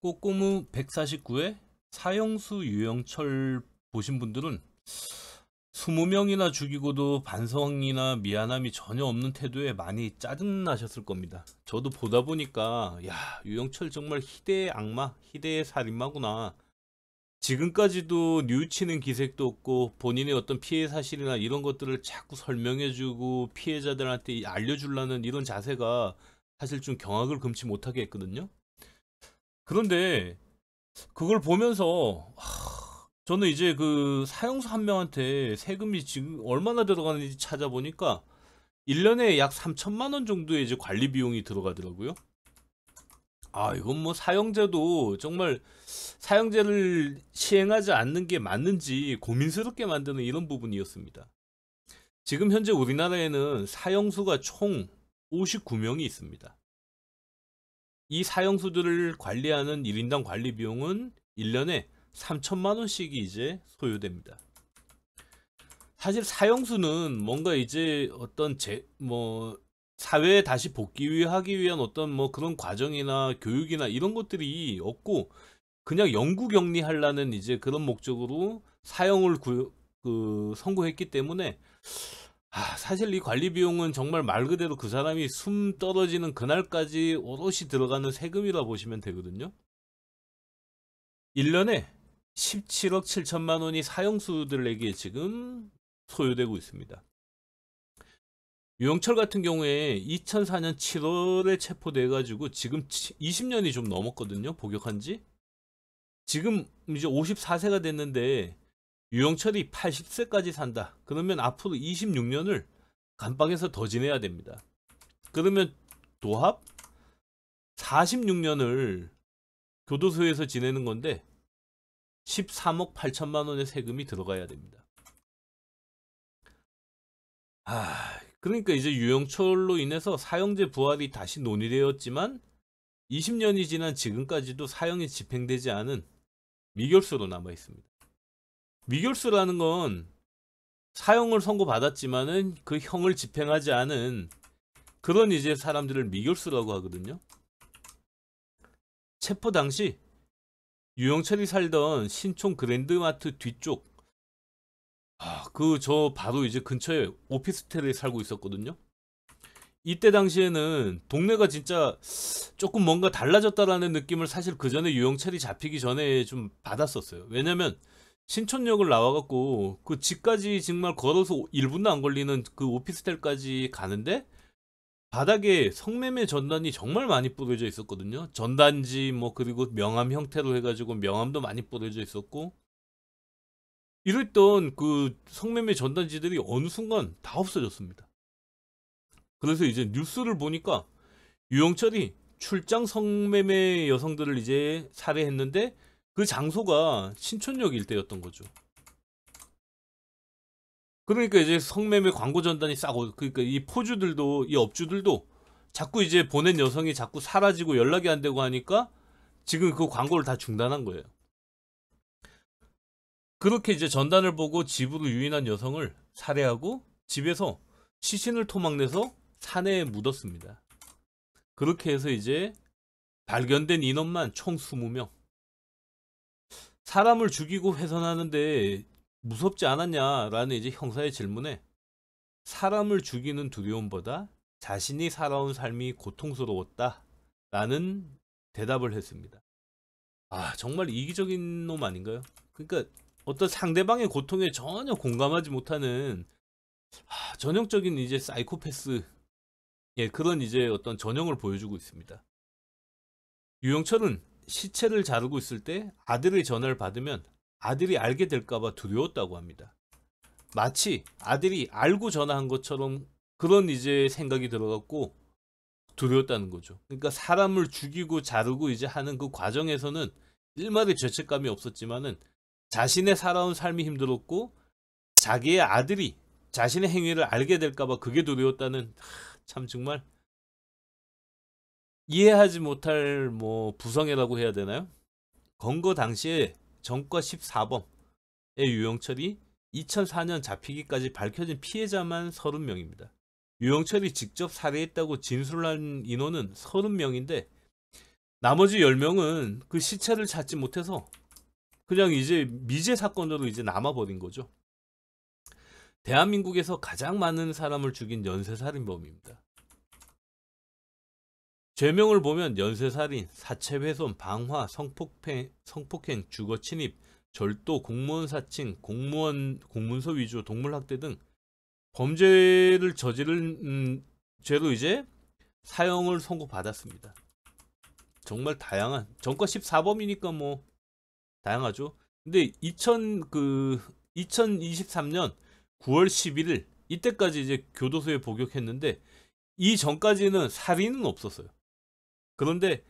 꼬꼬무 149회 사형수 유영철 보신 분들은 20명이나 죽이고도 반성이나 미안함이 전혀 없는 태도에 많이 짜증나셨을 겁니다. 저도 보다 보니까 야, 유영철 정말 희대의 악마, 희대의 살인마구나. 지금까지도 뉘우치는 기색도 없고 본인의 어떤 피해 사실이나 이런 것들을 자꾸 설명해주고 피해자들한테 알려주려는 이런 자세가 사실 좀 경악을 금치 못하게 했거든요. 그런데 그걸 보면서 저는 이제 그 사형수 한 명한테 세금이 지금 얼마나 들어가는지 찾아보니까 1년에 약 3천만 원 정도의 이제 관리 비용이 들어가더라고요. 이건 뭐 사형제도 정말 사형제를 시행하지 않는 게 맞는지 고민스럽게 만드는 이런 부분이었습니다. 지금 현재 우리나라에는 사형수가 총 59명이 있습니다. 이 사형수들을 관리하는 1인당 관리 비용은 1년에 3천만 원씩이 이제 소요됩니다. 사실 사형수는 뭔가 이제 어떤 사회에 다시 복귀하기 위한 어떤 뭐 그런 과정이나 교육이나 이런 것들이 없고 그냥 영구 격리하려는 이제 그런 목적으로 사형을 선고했기 때문에 사실 이 관리 비용은 정말 말 그대로 그 사람이 숨 떨어지는 그날까지 오롯이 들어가는 세금이라 보시면 되거든요. 1년에 17억 7천만 원이 사형수들에게 지금 소요되고 있습니다. 유영철 같은 경우에 2004년 7월에 체포돼 가지고 지금 20년이 좀 넘었거든요. 복역한 지. 지금 이제 54세가 됐는데 유영철이 80세까지 산다. 그러면 앞으로 26년을 감방에서 더 지내야 됩니다. 그러면 도합 46년을 교도소에서 지내는 건데 13억 8천만 원의 세금이 들어가야 됩니다. 그러니까 이제 유영철로 인해서 사형제 부활이 다시 논의되었지만 20년이 지난 지금까지도 사형이 집행되지 않은 미결수로 남아 있습니다. 미결수라는 건 사형을 선고받았지만은 그 형을 집행하지 않은 그런 이제 사람들을 미결수라고 하거든요. 체포 당시 유영철이 살던 신촌 그랜드마트 뒤쪽 저 바로 이제 근처에 오피스텔에 살고 있었거든요. 이때 당시에는 동네가 진짜 조금 뭔가 달라졌다라는 느낌을 사실 그 전에 유영철이 잡히기 전에 좀 받았었어요. 왜냐면 신촌역을 나와갖고 그 집까지 정말 걸어서 1분도 안 걸리는 그 오피스텔까지 가는데 바닥에 성매매 전단이 정말 많이 뿌려져 있었거든요. 전단지 그리고 명함 형태로 해가지고 명함도 많이 뿌려져 있었고 이랬던 그 성매매 전단지들이 어느 순간 다 없어졌습니다. 그래서 이제 뉴스를 보니까 유영철이 출장 성매매 여성들을 이제 살해했는데 그 장소가 신촌역 일대였던 거죠. 그러니까 이제 성매매 광고 전단이 싸고 그러니까 이 포주들도 이 업주들도 자꾸 이제 보낸 여성이 자꾸 사라지고 연락이 안 되고 하니까 지금 그 광고를 다 중단한 거예요. 그렇게 이제 전단을 보고 집으로 유인한 여성을 살해하고 집에서 시신을 토막내서 산에 묻었습니다. 그렇게 해서 이제 발견된 인원만 총 20명. 사람을 죽이고 훼손하는데 무섭지 않았냐라는 이제 형사의 질문에 사람을 죽이는 두려움보다 자신이 살아온 삶이 고통스러웠다라는 대답을 했습니다. 정말 이기적인 놈 아닌가요? 그러니까 어떤 상대방의 고통에 전혀 공감하지 못하는 전형적인 이제 사이코패스 그런 이제 어떤 전형을 보여주고 있습니다. 유영철은 시체를 자르고 있을 때 아들의 전화를 받으면 아들이 알게 될까봐 두려웠다고 합니다. 마치 아들이 알고 전화한 것처럼 그런 이제 생각이 들어갔고 두려웠다는 거죠. 그러니까 사람을 죽이고 자르고 이제 하는 그 과정에서는 일말의 죄책감이 없었지만은 자신의 살아온 삶이 힘들었고 자기의 아들이 자신의 행위를 알게 될까봐 그게 두려웠다는 참 정말 이해하지 못할 부성애라고 해야 되나요? 건거 당시에 전과 14범의 유영철이 2004년 잡히기까지 밝혀진 피해자만 30명입니다. 유영철이 직접 살해했다고 진술한 인원은 30명인데 나머지 10명은 그 시체를 찾지 못해서 그냥 이제 미제 사건으로 이제 남아버린 거죠. 대한민국에서 가장 많은 사람을 죽인 연쇄살인범입니다. 죄명을 보면 연쇄살인, 사체훼손, 방화, 성폭행, 주거침입, 절도, 공무원 사칭, 공문서 위조, 동물학대 등 범죄를 저지른 죄로 이제 사형을 선고받았습니다. 정말 다양한 전과 14범이니까 뭐 다양하죠. 근데 2023년 9월 11일 이때까지 이제 교도소에 복역했는데 이 전까지는 살인은 없었어요. 그런데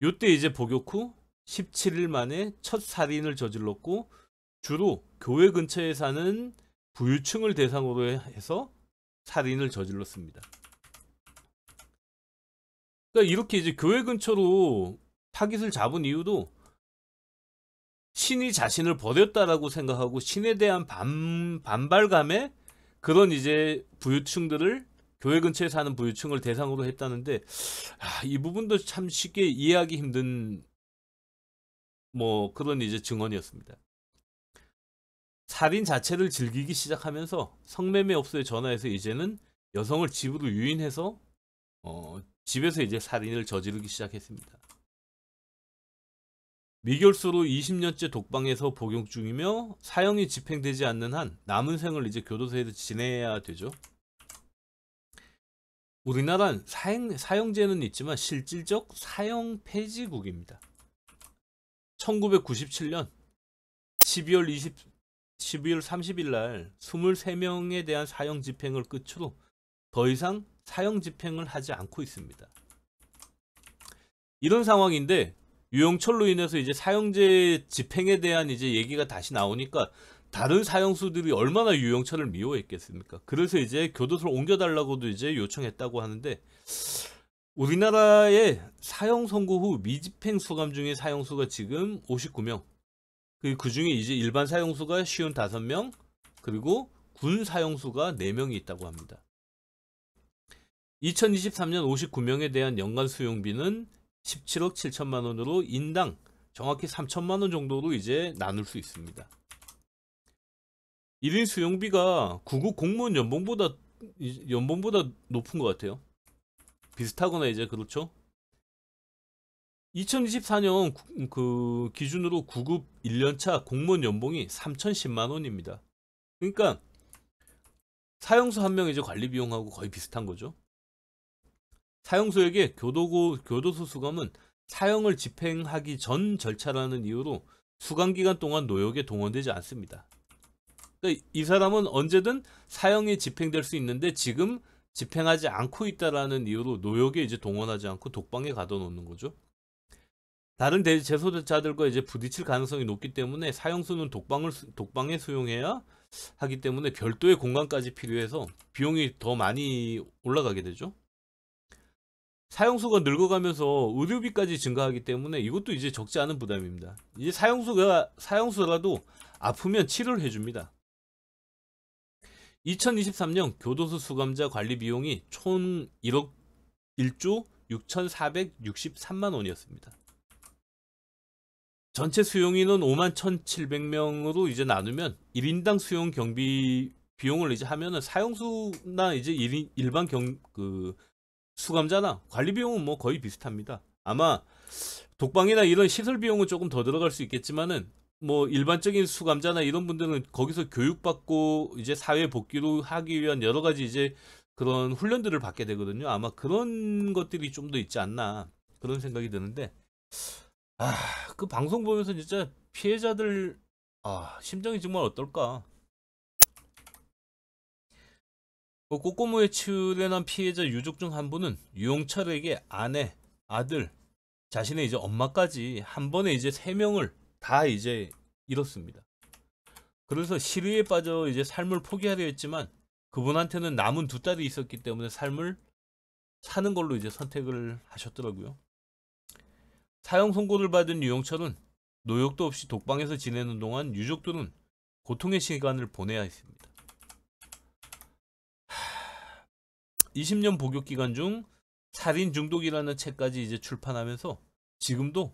요때 이제 복역 후 17일 만에 첫 살인을 저질렀고 주로 교회 근처에 사는 부유층을 대상으로 해서 살인을 저질렀습니다. 그러니까 이렇게 이제 교회 근처로 타깃을 잡은 이유도 신이 자신을 버렸다라고 생각하고 신에 대한 반발감에 그런 이제 부유층들을 교회 근처에 사는 부유층을 대상으로 했다는데 이 부분도 참 쉽게 이해하기 힘든 뭐 그런 이제 증언이었습니다. 살인 자체를 즐기기 시작하면서 성매매업소에 전화해서 이제는 여성을 집으로 유인해서 집에서 이제 살인을 저지르기 시작했습니다. 미결수로 20년째 독방에서 복역 중이며 사형이 집행되지 않는 한 남은 생을 이제 교도소에서 지내야 되죠. 우리나라는 사형제는 있지만 실질적 사형 폐지국입니다. 1997년 12월 30일 날 23명에 대한 사형 집행을 끝으로 더 이상 사형 집행을 하지 않고 있습니다. 이런 상황인데 유영철로 인해서 이제 사형제 집행에 대한 이제 얘기가 다시 나오니까 다른 사형수들이 얼마나 유영철을 미워했겠습니까? 그래서 이제 교도소를 옮겨달라고도 이제 요청했다고 하는데 우리나라의 사형 선고 후 미집행 수감 중인 사형수가 지금 59명. 그 중에 이제 일반 사형수가 55명, 그리고 군 사형수가 4명이 있다고 합니다. 2023년 59명에 대한 연간 수용비는 17억 7천만 원으로 인당 정확히 3천만 원 정도로 이제 나눌 수 있습니다. 1인 수용비가 구급 공무원 연봉보다 높은 것 같아요. 비슷하거나 이제 그렇죠. 2024년 그 기준으로 구급 1년차 공무원 연봉이 3,010만 원입니다. 그러니까 사형수 한 명 이제 관리 비용하고 거의 비슷한 거죠. 사형수에게 교도소 수감은 사형을 집행하기 전 절차라는 이유로 수감 기간 동안 노역에 동원되지 않습니다. 그러니까 이 사람은 언제든 사형이 집행될 수 있는데 지금 집행하지 않고 있다라는 이유로 노역에 이제 동원하지 않고 독방에 가둬놓는 거죠. 다른 재소자들과 이제 부딪힐 가능성이 높기 때문에 사형수는 독방에 수용해야 하기 때문에 별도의 공간까지 필요해서 비용이 더 많이 올라가게 되죠. 사형수가 늙어가면서 의료비까지 증가하기 때문에 이것도 이제 적지 않은 부담입니다. 이제 사형수라도 아프면 치료를 해줍니다. 2023년 교도소 수감자 관리 비용이 총 1조 6,463만 원이었습니다. 전체 수용인은 51,700명으로 이제 나누면 1인당 수용 경비 비용을 이제 하면은 사형수나 이제 일반 수감자나 관리 비용은 뭐 거의 비슷합니다. 아마 독방이나 이런 시설 비용은 조금 더 들어갈 수 있겠지만은 뭐 일반적인 수감자나 이런 분들은 거기서 교육받고 이제 사회 복귀로 하기 위한 여러 가지 이제 그런 훈련들을 받게 되거든요. 아마 그런 것들이 좀 더 있지 않나 그런 생각이 드는데 그 방송 보면서 진짜 피해자들 심정이 정말 어떨까. 꼬꼬무에 출연한 피해자 유족 중 한 분은 유영철에게 아내, 아들, 자신의 이제 엄마까지 한 번에 이제 3명을 다 이제 잃었습니다. 그래서 시리에 빠져 이제 삶을 포기하려 했지만 그분한테는 남은 2딸이 있었기 때문에 삶을 사는 걸로 이제 선택을 하셨더라고요. 사형 선고를 받은 유영철은 노역도 없이 독방에서 지내는 동안 유족들은 고통의 시간을 보내야 했습니다. 20년 복역 기간 중 살인 중독이라는 책까지 이제 출판하면서 지금도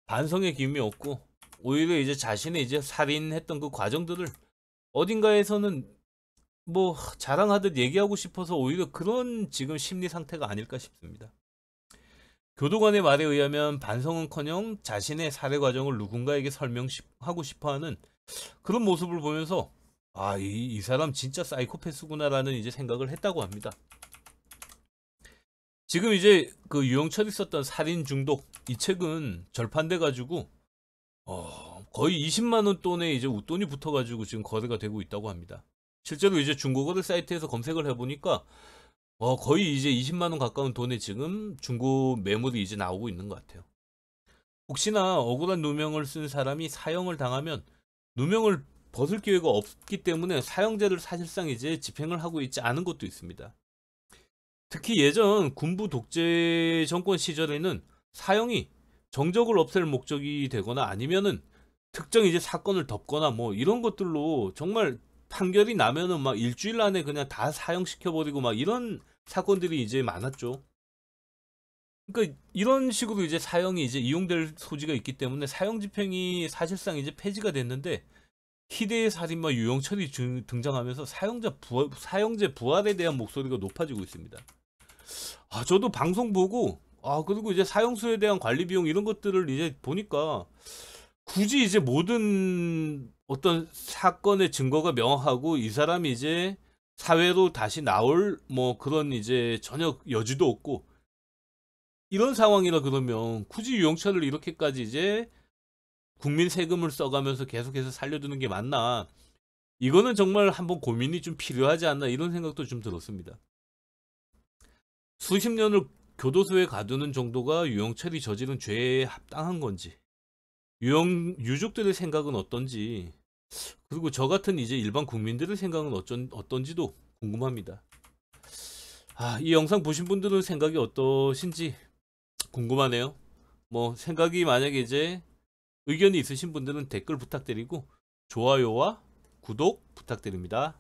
반성의 기움이 없고 오히려 이제 자신의 이제 살인했던 그 과정들을 어딘가에서는 뭐 자랑하듯 얘기하고 싶어서 오히려 그런 지금 심리 상태가 아닐까 싶습니다. 교도관의 말에 의하면 반성은커녕 자신의 살해 과정을 누군가에게 설명하고 싶어하는 그런 모습을 보면서 이 사람 진짜 사이코패스구나라는 이제 생각을 했다고 합니다. 지금 이제 그 유영철이 썼던 살인 중독 이 책은 절판돼 가지고 거의 20만 원 돈에 이제 웃돈이 붙어 가지고 지금 거래가 되고 있다고 합니다. 실제로 이제 중고거래 사이트에서 검색을 해보니까 거의 이제 20만 원 가까운 돈에 지금 중고 매물이 이제 나오고 있는 것 같아요. 혹시나 억울한 누명을 쓴 사람이 사형을 당하면 누명을 벗을 기회가 없기 때문에 사형제를 사실상 이제 집행을 하고 있지 않은 것도 있습니다. 특히 예전 군부 독재 정권 시절에는 사형이 정적을 없앨 목적이 되거나 아니면은 특정 이제 사건을 덮거나 뭐 이런 것들로 정말 판결이 나면은 막 일주일 안에 그냥 다 사형시켜버리고 막 이런 사건들이 이제 많았죠. 그러니까 이런 식으로 이제 사형이 이제 이용될 소지가 있기 때문에 사형 집행이 사실상 이제 폐지가 됐는데 희대의 살인마 유영철이 등장하면서 사형제 부활에 대한 목소리가 높아지고 있습니다. 저도 방송 보고 그리고 이제 사형수에 대한 관리 비용 이런 것들을 이제 보니까 굳이 이제 모든 어떤 사건의 증거가 명확하고 이 사람이 이제 사회로 다시 나올 뭐 그런 이제 전혀 여지도 없고 이런 상황이라 그러면 굳이 유영철을 이렇게까지 이제 국민 세금을 써가면서 계속해서 살려두는 게 맞나? 이거는 정말 한번 고민이 좀 필요하지 않나 이런 생각도 좀 들었습니다. 수십 년을 교도소에 가두는 정도가 유영철이 저지른 죄에 합당한 건지 유족들의 생각은 어떤지 그리고 저 같은 이제 일반 국민들의 생각은 어떤지도 궁금합니다. 이 영상 보신 분들은 생각이 어떠신지 궁금하네요. 뭐 생각이 만약에 이제 의견이 있으신 분들은 댓글 부탁드리고 좋아요와 구독 부탁드립니다.